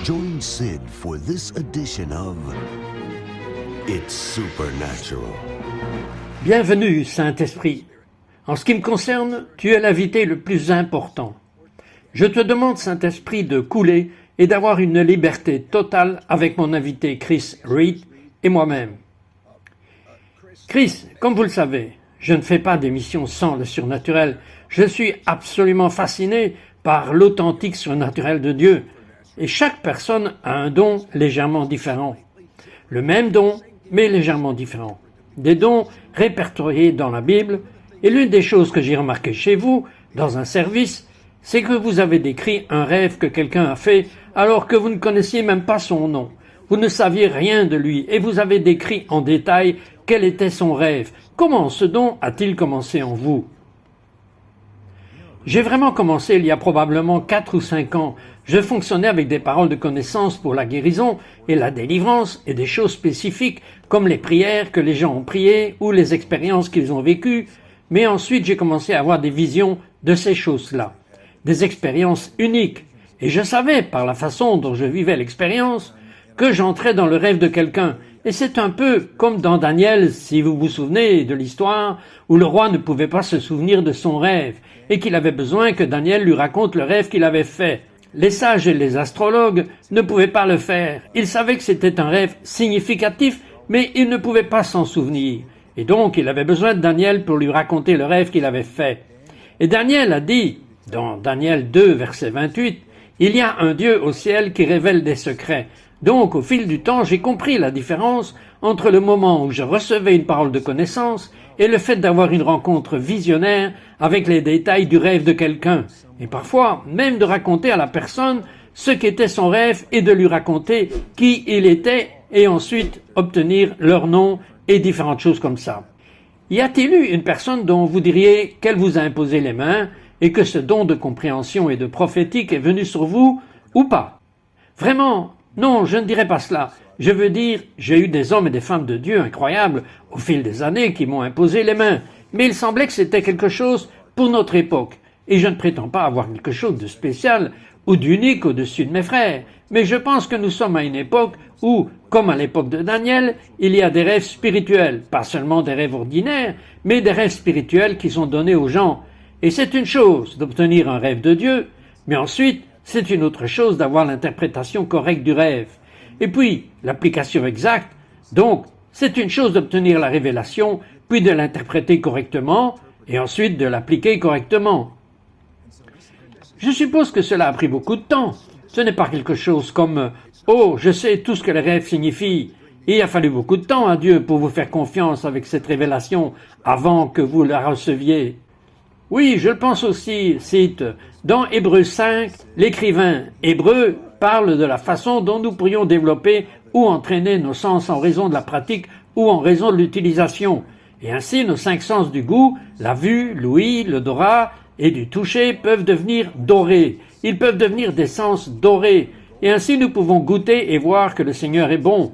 Join Sid for this edition of It's Supernatural. Bienvenue, Saint-Esprit. En ce qui me concerne, tu es l'invité le plus important. Je te demande, Saint-Esprit, de couler et d'avoir une liberté totale avec mon invité Chris Reed et moi-même. Chris, comme vous le savez, je ne fais pas d'émission sans le surnaturel. Je suis absolument fasciné par l'authentique surnaturel de Dieu. Et chaque personne a un don légèrement différent. Le même don, mais légèrement différent. Des dons répertoriés dans la Bible. Et l'une des choses que j'ai remarqué chez vous, dans un service, c'est que vous avez décrit un rêve que quelqu'un a fait alors que vous ne connaissiez même pas son nom. Vous ne saviez rien de lui et vous avez décrit en détail quel était son rêve. Comment ce don a-t-il commencé en vous? J'ai vraiment commencé il y a probablement 4 ou 5 ans. Je fonctionnais avec des paroles de connaissance pour la guérison et la délivrance et des choses spécifiques comme les prières que les gens ont priées ou les expériences qu'ils ont vécues. Mais ensuite, j'ai commencé à avoir des visions de ces choses-là, des expériences uniques. Et je savais, par la façon dont je vivais l'expérience, que j'entrais dans le rêve de quelqu'un. Et c'est un peu comme dans Daniel, si vous vous souvenez de l'histoire, où le roi ne pouvait pas se souvenir de son rêve, et qu'il avait besoin que Daniel lui raconte le rêve qu'il avait fait. Les sages et les astrologues ne pouvaient pas le faire. Ils savaient que c'était un rêve significatif, mais ils ne pouvaient pas s'en souvenir. Et donc, il avait besoin de Daniel pour lui raconter le rêve qu'il avait fait. Et Daniel a dit, dans Daniel 2, verset 28, « Il y a un Dieu au ciel qui révèle des secrets. » Donc, au fil du temps, j'ai compris la différence entre le moment où je recevais une parole de connaissance et le fait d'avoir une rencontre visionnaire avec les détails du rêve de quelqu'un. Et parfois, même de raconter à la personne ce qu'était son rêve et de lui raconter qui il était et ensuite obtenir leur nom et différentes choses comme ça. Y a-t-il eu une personne dont vous diriez qu'elle vous a imposé les mains et que ce don de compréhension et de prophétique est venu sur vous ou pas? Vraiment, non, je ne dirais pas cela. Je veux dire, j'ai eu des hommes et des femmes de Dieu incroyables au fil des années qui m'ont imposé les mains, mais il semblait que c'était quelque chose pour notre époque. Et je ne prétends pas avoir quelque chose de spécial ou d'unique au-dessus de mes frères, mais je pense que nous sommes à une époque où, comme à l'époque de Daniel, il y a des rêves spirituels, pas seulement des rêves ordinaires, mais des rêves spirituels qui sont donnés aux gens. Et c'est une chose d'obtenir un rêve de Dieu, mais ensuite, c'est une autre chose d'avoir l'interprétation correcte du rêve. Et puis, l'application exacte, donc, c'est une chose d'obtenir la révélation, puis de l'interpréter correctement, et ensuite de l'appliquer correctement. Je suppose que cela a pris beaucoup de temps. Ce n'est pas quelque chose comme « Oh, je sais tout ce que les rêves signifient ». Il a fallu beaucoup de temps à Dieu pour vous faire confiance avec cette révélation avant que vous la receviez. Oui, je le pense aussi, cite, dans Hébreux 5, l'écrivain hébreu parle de la façon dont nous pourrions développer ou entraîner nos sens en raison de la pratique ou en raison de l'utilisation. Et ainsi, nos 5 sens du goût, la vue, l'ouïe, l'odorat et du toucher peuvent devenir dorés. Ils peuvent devenir des sens dorés. Et ainsi, nous pouvons goûter et voir que le Seigneur est bon.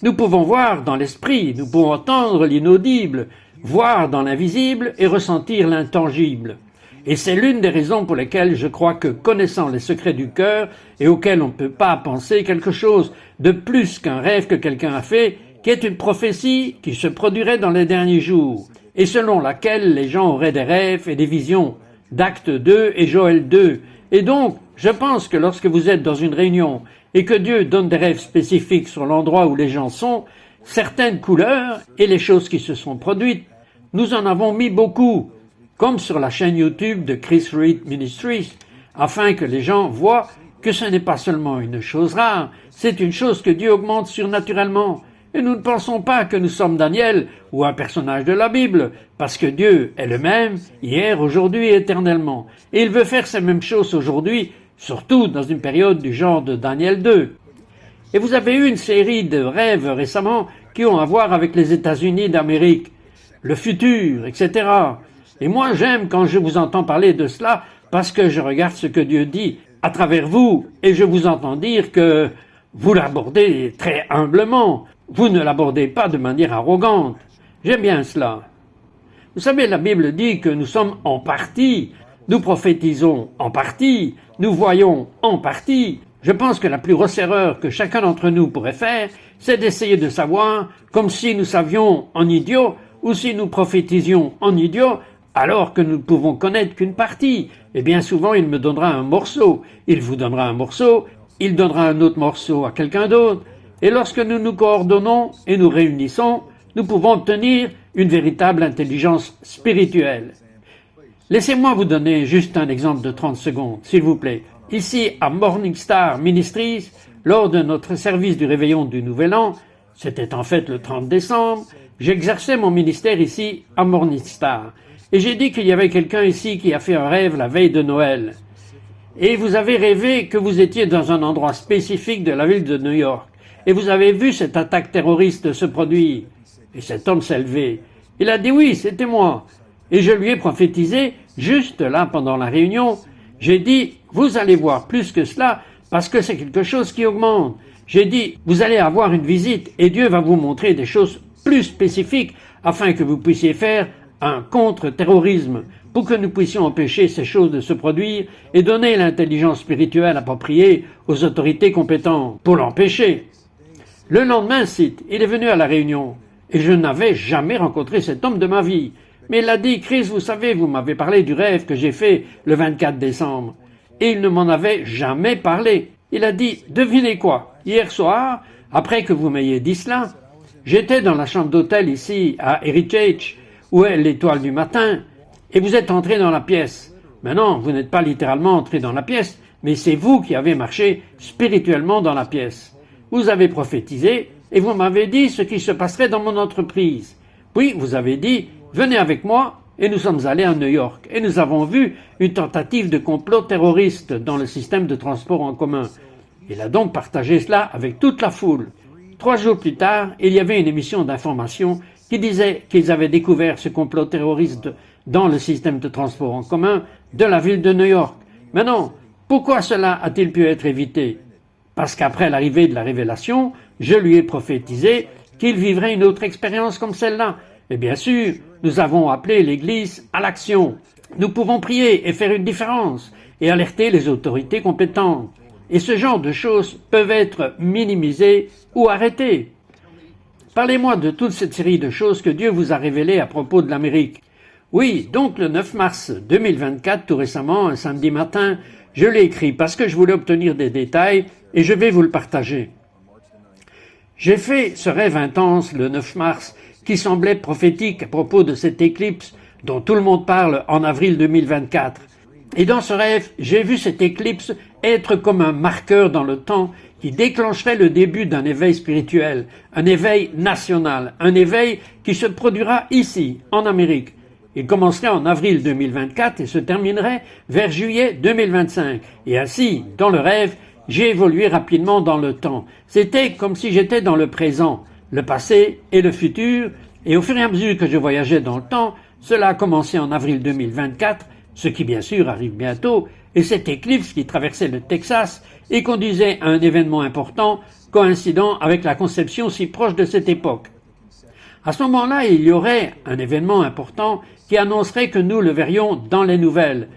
Nous pouvons voir dans l'esprit, nous pouvons entendre l'inaudible, voir dans l'invisible et ressentir l'intangible. Et c'est l'une des raisons pour lesquelles je crois que, connaissant les secrets du cœur et auxquels on ne peut pas penser quelque chose de plus qu'un rêve que quelqu'un a fait, qui est une prophétie qui se produirait dans les derniers jours, et selon laquelle les gens auraient des rêves et des visions, d'Actes 2 et Joël 2. Et donc, je pense que lorsque vous êtes dans une réunion et que Dieu donne des rêves spécifiques sur l'endroit où les gens sont, certaines couleurs et les choses qui se sont produites, nous en avons mis beaucoup, comme sur la chaîne YouTube de Chris Reed Ministries, afin que les gens voient que ce n'est pas seulement une chose rare, c'est une chose que Dieu augmente surnaturellement. Et nous ne pensons pas que nous sommes Daniel ou un personnage de la Bible, parce que Dieu est le même, hier, aujourd'hui et éternellement. Et il veut faire ces mêmes choses aujourd'hui, surtout dans une période du genre de Daniel 2. Et vous avez eu une série de rêves récemment qui ont à voir avec les États-Unis d'Amérique, le futur, etc. Et moi, j'aime quand je vous entends parler de cela, parce que je regarde ce que Dieu dit à travers vous, et je vous entends dire que vous l'abordez très humblement. Vous ne l'abordez pas de manière arrogante. J'aime bien cela. Vous savez, la Bible dit que nous sommes en partie, nous prophétisons en partie, nous voyons en partie, Je pense que la plus grosse erreur que chacun d'entre nous pourrait faire, c'est d'essayer de savoir, comme si nous savions en idiot, ou si nous prophétisions en idiot, alors que nous ne pouvons connaître qu'une partie. Et bien souvent, il me donnera un morceau. Il vous donnera un morceau, il donnera un autre morceau à quelqu'un d'autre. Et lorsque nous nous coordonnons et nous réunissons, nous pouvons obtenir une véritable intelligence spirituelle. Laissez-moi vous donner juste un exemple de 30 secondes, s'il vous plaît. Ici, à Morning Star Ministries, lors de notre service du réveillon du Nouvel An, c'était en fait le 30 décembre, j'exerçais mon ministère ici à Morning Star. Et j'ai dit qu'il y avait quelqu'un ici qui a fait un rêve la veille de Noël. Et vous avez rêvé que vous étiez dans un endroit spécifique de la ville de New York. Et vous avez vu cette attaque terroriste se produire. Et cet homme s'est levé. Il a dit oui, c'était moi. Et je lui ai prophétisé, juste là pendant la réunion, j'ai dit, vous allez voir plus que cela, parce que c'est quelque chose qui augmente. J'ai dit, vous allez avoir une visite, et Dieu va vous montrer des choses plus spécifiques, afin que vous puissiez faire un contre-terrorisme, pour que nous puissions empêcher ces choses de se produire, et donner l'intelligence spirituelle appropriée aux autorités compétentes, pour l'empêcher. Le lendemain, il est venu à la réunion, et je n'avais jamais rencontré cet homme de ma vie. Mais il a dit, Chris, vous savez, vous m'avez parlé du rêve que j'ai fait le 24 décembre. Et il ne m'en avait jamais parlé. Il a dit, devinez quoi, hier soir, après que vous m'ayez dit cela, j'étais dans la chambre d'hôtel ici, à Heritage, où est l'étoile du matin, et vous êtes entré dans la pièce. Maintenant, vous n'êtes pas littéralement entré dans la pièce, mais c'est vous qui avez marché spirituellement dans la pièce. Vous avez prophétisé, et vous m'avez dit ce qui se passerait dans mon entreprise. Puis, vous avez dit, venez avec moi, et nous sommes allés à New York, et nous avons vu une tentative de complot terroriste dans le système de transport en commun. Il a donc partagé cela avec toute la foule. 3 jours plus tard, il y avait une émission d'information qui disait qu'ils avaient découvert ce complot terroriste dans le système de transport en commun de la ville de New York. Maintenant, pourquoi cela a-t-il pu être évité? Parce qu'après l'arrivée de la révélation, je lui ai prophétisé qu'il vivrait une autre expérience comme celle-là. Et bien sûr, nous avons appelé l'Église à l'action. Nous pouvons prier et faire une différence et alerter les autorités compétentes. Et ce genre de choses peuvent être minimisées ou arrêtées. Parlez-moi de toute cette série de choses que Dieu vous a révélées à propos de l'Amérique. Oui, donc le 9 mars 2024, tout récemment, un samedi matin, je l'ai écrit parce que je voulais obtenir des détails et je vais vous le partager. J'ai fait ce rêve intense le 9 mars qui semblait prophétique à propos de cette éclipse dont tout le monde parle en avril 2024. Et dans ce rêve, j'ai vu cette éclipse être comme un marqueur dans le temps qui déclencherait le début d'un éveil spirituel, un éveil national, un éveil qui se produira ici, en Amérique. Il commencerait en avril 2024 et se terminerait vers juillet 2025. Et ainsi, dans le rêve, j'ai évolué rapidement dans le temps. C'était comme si j'étais dans le présent, le passé et le futur, et au fur et à mesure que je voyageais dans le temps, cela a commencé en avril 2024, ce qui bien sûr arrive bientôt, et cette éclipse qui traversait le Texas et conduisait à un événement important, coïncidant avec la conception si proche de cette époque. À ce moment-là, il y aurait un événement important qui annoncerait que nous le verrions dans les nouvelles,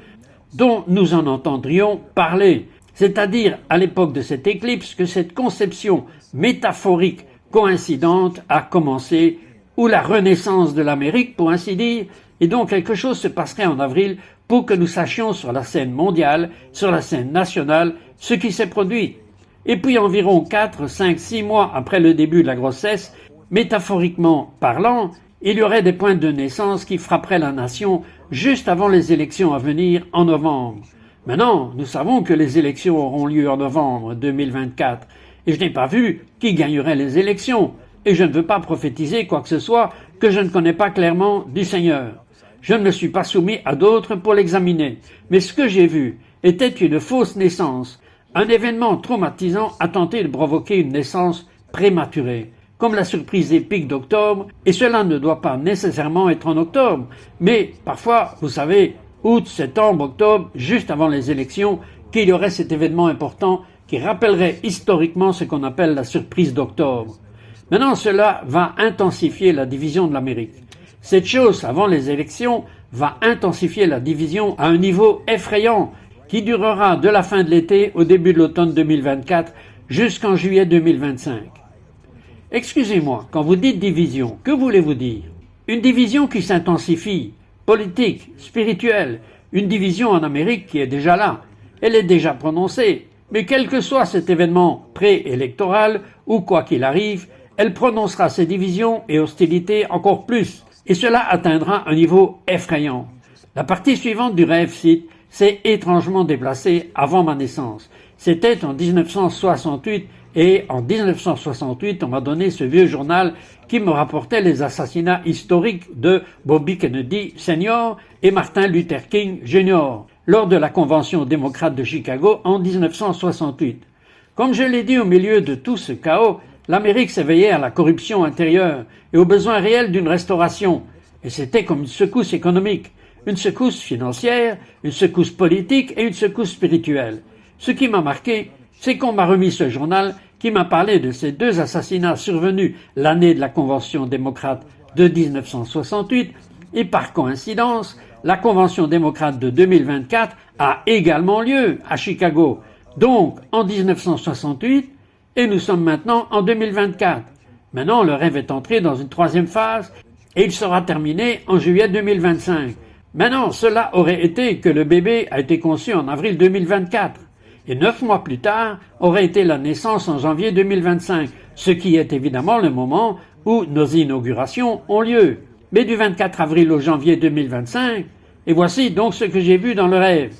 dont nous en entendrions parler, c'est-à-dire à l'époque de cette éclipse que cette conception métaphorique coïncidente a commencé, ou la renaissance de l'Amérique, pour ainsi dire, et donc quelque chose se passerait en avril pour que nous sachions sur la scène mondiale, sur la scène nationale, ce qui s'est produit. Et puis environ 4, 5, 6 mois après le début de la grossesse, métaphoriquement parlant, il y aurait des points de naissance qui frapperaient la nation juste avant les élections à venir en novembre. Maintenant, nous savons que les élections auront lieu en novembre 2024, et je n'ai pas vu qui gagnerait les élections, et je ne veux pas prophétiser quoi que ce soit que je ne connais pas clairement du Seigneur. Je ne me suis pas soumis à d'autres pour l'examiner, mais ce que j'ai vu était une fausse naissance. Un événement traumatisant a tenté de provoquer une naissance prématurée, comme la surprise épique d'octobre, et cela ne doit pas nécessairement être en octobre, mais parfois, vous savez, août, septembre, octobre, juste avant les élections, qu'il y aurait cet événement important qui rappellerait historiquement ce qu'on appelle la surprise d'octobre. Maintenant, cela va intensifier la division de l'Amérique. Cette chose, avant les élections, va intensifier la division à un niveau effrayant. qui durera de la fin de l'été au début de l'automne 2024 jusqu'en juillet 2025. Excusez-moi, quand vous dites division, que voulez-vous dire? Une division qui s'intensifie, politique, spirituelle, une division en Amérique qui est déjà là. Elle est déjà prononcée, mais quel que soit cet événement préélectoral ou quoi qu'il arrive, elle prononcera ces divisions et hostilités encore plus, et cela atteindra un niveau effrayant. La partie suivante du rêve cite « s'est étrangement déplacée avant ma naissance ». C'était en 1968, et en 1968, on m'a donné ce vieux journal qui me rapportait les assassinats historiques de Bobby Kennedy Sr. et Martin Luther King Jr. lors de la Convention démocrate de Chicago en 1968. Comme je l'ai dit au milieu de tout ce chaos, l'Amérique s'éveillait à la corruption intérieure et au besoin réel d'une restauration. Et c'était comme une secousse économique, une secousse financière, une secousse politique et une secousse spirituelle. Ce qui m'a marqué, c'est qu'on m'a remis ce journal qui m'a parlé de ces deux assassinats survenus l'année de la Convention démocrate de 1968 et par coïncidence, la Convention démocrate de 2024 a également lieu à Chicago, donc en 1968 et nous sommes maintenant en 2024. Maintenant, le rêve est entré dans une troisième phase et il sera terminé en juillet 2025. Maintenant, cela aurait été que le bébé a été conçu en avril 2024. Et 9 mois plus tard aurait été la naissance en janvier 2025, ce qui est évidemment le moment où nos inaugurations ont lieu. Mais du 24 avril au janvier 2025, et voici donc ce que j'ai vu dans le rêve.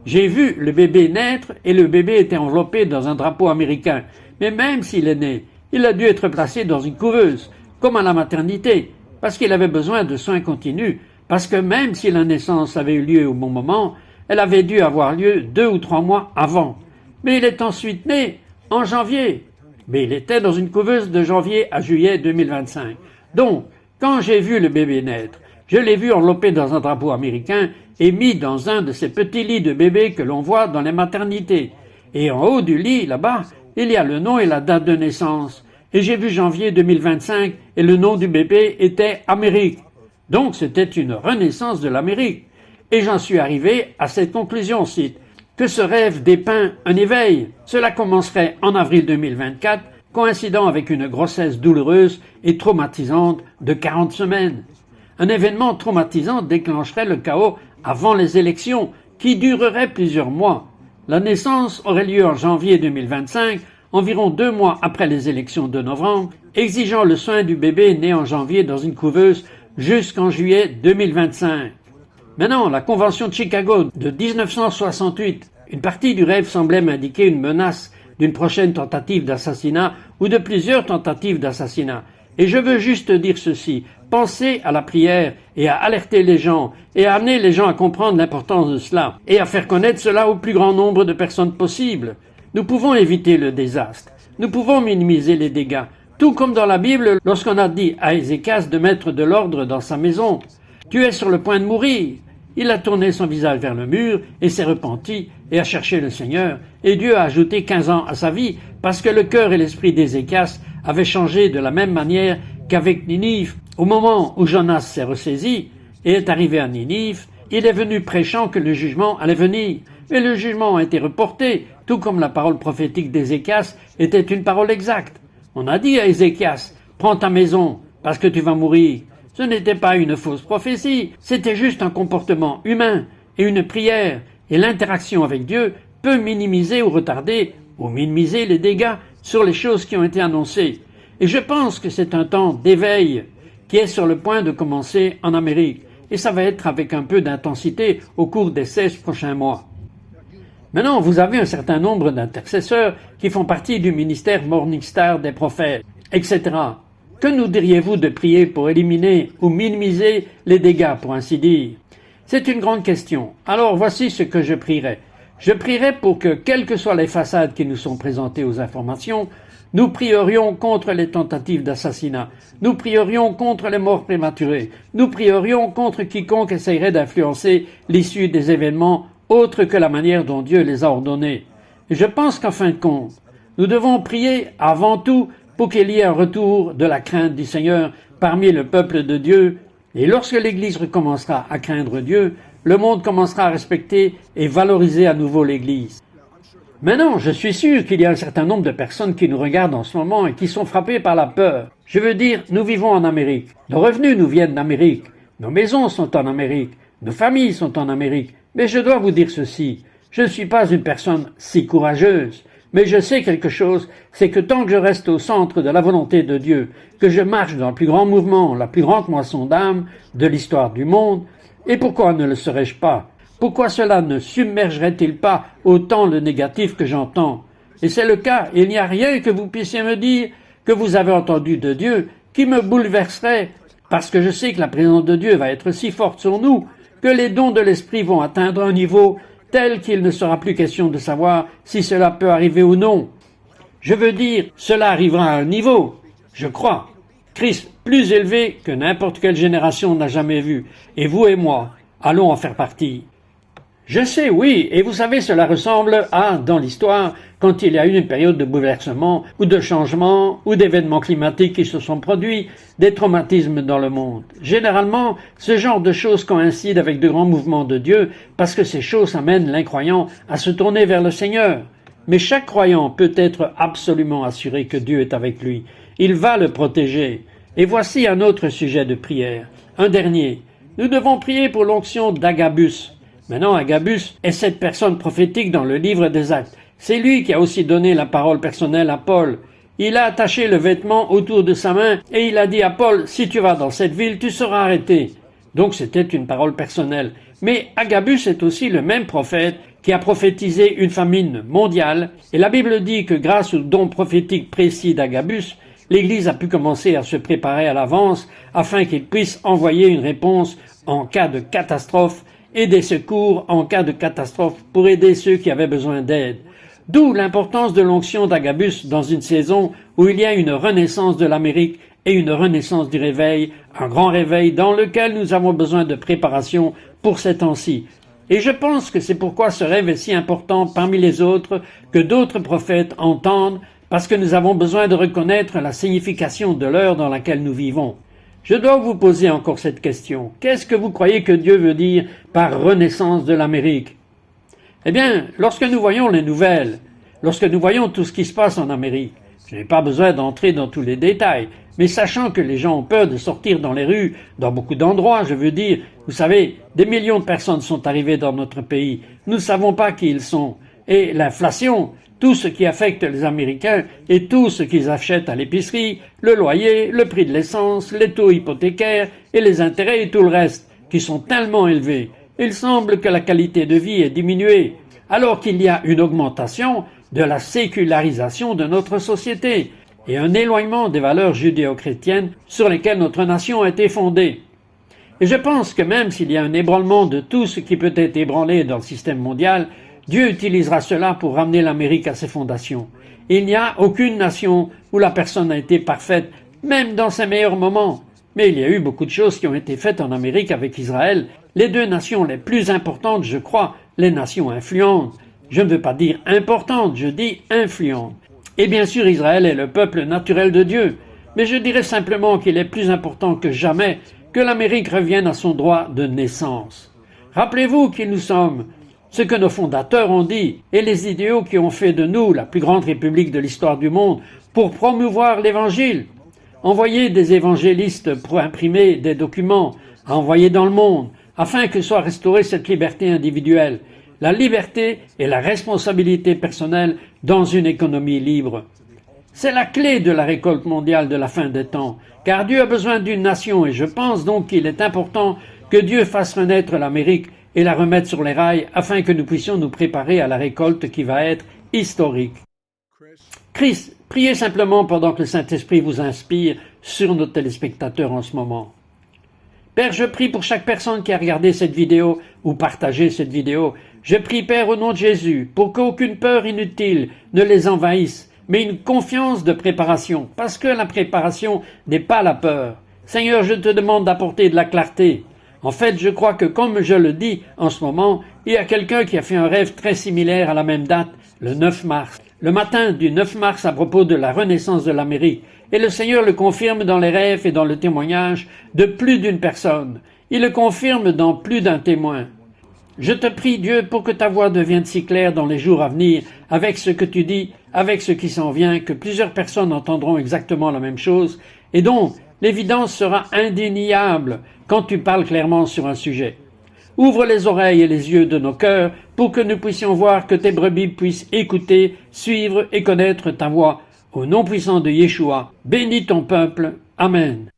J'ai vu le bébé naître et le bébé était enveloppé dans un drapeau américain. Mais même s'il est né, il a dû être placé dans une couveuse, comme à la maternité, parce qu'il avait besoin de soins continus, parce que même si la naissance avait eu lieu au bon moment, elle avait dû avoir lieu 2 ou 3 mois avant. Mais il est ensuite né en janvier. Mais il était dans une couveuse de janvier à juillet 2025. Donc, quand j'ai vu le bébé naître, je l'ai vu enveloppé dans un drapeau américain et mis dans un de ces petits lits de bébés que l'on voit dans les maternités. Et en haut du lit, là-bas, il y a le nom et la date de naissance. Et j'ai vu janvier 2025 et le nom du bébé était Amérique. Donc, c'était une renaissance de l'Amérique. Et j'en suis arrivé à cette conclusion, cite, que ce rêve dépeint un éveil. Cela commencerait en avril 2024, coïncidant avec une grossesse douloureuse et traumatisante de 40 semaines. Un événement traumatisant déclencherait le chaos avant les élections, qui dureraient plusieurs mois. La naissance aurait lieu en janvier 2025, environ 2 mois après les élections de novembre, exigeant le soin du bébé né en janvier dans une couveuse jusqu'en juillet 2025. Maintenant, la Convention de Chicago de 1968, une partie du rêve semblait m'indiquer une menace d'une prochaine tentative d'assassinat ou de plusieurs tentatives d'assassinat. Et je veux juste dire ceci, pensez à la prière et à alerter les gens et à amener les gens à comprendre l'importance de cela et à faire connaître cela au plus grand nombre de personnes possible. Nous pouvons éviter le désastre, nous pouvons minimiser les dégâts, tout comme dans la Bible lorsqu'on a dit à Ézéchias de mettre de l'ordre dans sa maison. Tu es sur le point de mourir. Il a tourné son visage vers le mur et s'est repenti et a cherché le Seigneur. Et Dieu a ajouté 15 ans à sa vie parce que le cœur et l'esprit d'Ézéchias avaient changé de la même manière qu'avec Ninive. Au moment où Jonas s'est ressaisi et est arrivé à Ninive, il est venu prêchant que le jugement allait venir. Mais le jugement a été reporté, tout comme la parole prophétique d'Ézéchias était une parole exacte. On a dit à Ézéchias, prends ta maison parce que tu vas mourir. Ce n'était pas une fausse prophétie, c'était juste un comportement humain et une prière, et l'interaction avec Dieu peut minimiser ou retarder ou minimiser les dégâts sur les choses qui ont été annoncées. Et je pense que c'est un temps d'éveil qui est sur le point de commencer en Amérique, et ça va être avec un peu d'intensité au cours des 16 prochains mois. Maintenant, vous avez un certain nombre d'intercesseurs qui font partie du ministère Morning Star des prophètes, etc. Que nous diriez-vous de prier pour éliminer ou minimiser les dégâts, pour ainsi dire? C'est une grande question. Alors voici ce que je prierai. Je prierai pour que, quelles que soient les façades qui nous sont présentées aux informations, nous prierions contre les tentatives d'assassinat. Nous prierions contre les morts prématurées. Nous prierions contre quiconque essayerait d'influencer l'issue des événements autre que la manière dont Dieu les a ordonnés. Et je pense qu'en fin de compte, nous devons prier avant tout pour qu'il y ait un retour de la crainte du Seigneur parmi le peuple de Dieu. Et lorsque l'Église recommencera à craindre Dieu, le monde commencera à respecter et valoriser à nouveau l'Église. Maintenant, je suis sûr qu'il y a un certain nombre de personnes qui nous regardent en ce moment et qui sont frappées par la peur. Je veux dire, nous vivons en Amérique. Nos revenus nous viennent d'Amérique. Nos maisons sont en Amérique. Nos familles sont en Amérique. Mais je dois vous dire ceci. Je ne suis pas une personne si courageuse. Mais je sais quelque chose, c'est que tant que je reste au centre de la volonté de Dieu, que je marche dans le plus grand mouvement, la plus grande moisson d'âme de l'histoire du monde, et pourquoi ne le serais-je pas? Pourquoi cela ne submergerait-il pas autant le négatif que j'entends? Et c'est le cas, il n'y a rien que vous puissiez me dire que vous avez entendu de Dieu qui me bouleverserait, parce que je sais que la présence de Dieu va être si forte sur nous que les dons de l'Esprit vont atteindre un niveau tel qu'il ne sera plus question de savoir si cela peut arriver ou non. Je veux dire, cela arrivera à un niveau, je crois, Christ, plus élevé que n'importe quelle génération n'a jamais vu, et vous et moi allons en faire partie. Je sais, oui, et vous savez, cela ressemble à, dans l'histoire, quand il y a eu une période de bouleversement, ou de changement, ou d'événements climatiques qui se sont produits, des traumatismes dans le monde. Généralement, ce genre de choses coïncident avec de grands mouvements de Dieu, parce que ces choses amènent l'incroyant à se tourner vers le Seigneur. Mais chaque croyant peut être absolument assuré que Dieu est avec lui. Il va le protéger. Et voici un autre sujet de prière, un dernier. Nous devons prier pour l'onction d'Agabus. Maintenant, Agabus est cette personne prophétique dans le livre des Actes. C'est lui qui a aussi donné la parole personnelle à Paul. Il a attaché le vêtement autour de sa main et il a dit à Paul, si tu vas dans cette ville, tu seras arrêté. Donc c'était une parole personnelle. Mais Agabus est aussi le même prophète qui a prophétisé une famine mondiale. Et la Bible dit que grâce au don prophétique précis d'Agabus, l'Église a pu commencer à se préparer à l'avance afin qu'il puisse envoyer une réponse en cas de catastrophe et des secours en cas de catastrophe pour aider ceux qui avaient besoin d'aide. D'où l'importance de l'onction d'Agabus dans une saison où il y a une renaissance de l'Amérique et une renaissance du réveil, un grand réveil dans lequel nous avons besoin de préparation pour ces temps-ci. Et je pense que c'est pourquoi ce rêve est si important parmi les autres que d'autres prophètes entendent, parce que nous avons besoin de reconnaître la signification de l'heure dans laquelle nous vivons. Je dois vous poser encore cette question. Qu'est-ce que vous croyez que Dieu veut dire par renaissance de l'Amérique? Eh bien, lorsque nous voyons les nouvelles, lorsque nous voyons tout ce qui se passe en Amérique, je n'ai pas besoin d'entrer dans tous les détails, mais sachant que les gens ont peur de sortir dans les rues, dans beaucoup d'endroits, je veux dire, vous savez, des millions de personnes sont arrivées dans notre pays, nous ne savons pas qui ils sont, et l'inflation, tout ce qui affecte les Américains et tout ce qu'ils achètent à l'épicerie, le loyer, le prix de l'essence, les taux hypothécaires et les intérêts et tout le reste, qui sont tellement élevés. Il semble que la qualité de vie ait diminué, alors qu'il y a une augmentation de la sécularisation de notre société et un éloignement des valeurs judéo-chrétiennes sur lesquelles notre nation a été fondée. Et je pense que même s'il y a un ébranlement de tout ce qui peut être ébranlé dans le système mondial, Dieu utilisera cela pour ramener l'Amérique à ses fondations. Il n'y a aucune nation où la personne a été parfaite, même dans ses meilleurs moments. Mais il y a eu beaucoup de choses qui ont été faites en Amérique avec Israël, les deux nations les plus importantes, je crois, les nations influentes. Je ne veux pas dire importantes, je dis influentes. Et bien sûr, Israël est le peuple naturel de Dieu. Mais je dirais simplement qu'il est plus important que jamais que l'Amérique revienne à son droit de naissance. Rappelez-vous qui nous sommes, ce que nos fondateurs ont dit, et les idéaux qui ont fait de nous la plus grande république de l'histoire du monde pour promouvoir l'Évangile. Envoyer des évangélistes pour imprimer des documents, à envoyer dans le monde, afin que soit restaurée cette liberté individuelle, la liberté et la responsabilité personnelle dans une économie libre. C'est la clé de la récolte mondiale de la fin des temps, car Dieu a besoin d'une nation et je pense donc qu'il est important que Dieu fasse renaître l'Amérique et la remettre sur les rails afin que nous puissions nous préparer à la récolte qui va être historique. Christ, priez simplement pendant que le Saint-Esprit vous inspire sur nos téléspectateurs en ce moment. Père, je prie pour chaque personne qui a regardé cette vidéo ou partagé cette vidéo. Je prie, Père, au nom de Jésus, pour qu'aucune peur inutile ne les envahisse, mais une confiance de préparation, parce que la préparation n'est pas la peur. Seigneur, je te demande d'apporter de la clarté. En fait, je crois que, comme je le dis en ce moment, il y a quelqu'un qui a fait un rêve très similaire à la même date, le 9 mars. Le matin du 9 mars à propos de la renaissance de l'Amérique. Et le Seigneur le confirme dans les rêves et dans le témoignage de plus d'une personne. Il le confirme dans plus d'un témoin. Je te prie, Dieu, pour que ta voix devienne si claire dans les jours à venir, avec ce que tu dis, avec ce qui s'en vient, que plusieurs personnes entendront exactement la même chose, et donc l'évidence sera indéniable quand tu parles clairement sur un sujet. Ouvre les oreilles et les yeux de nos cœurs pour que nous puissions voir, que tes brebis puissent écouter, suivre et connaître ta voix. Au nom puissant de Yeshua, bénis ton peuple. Amen.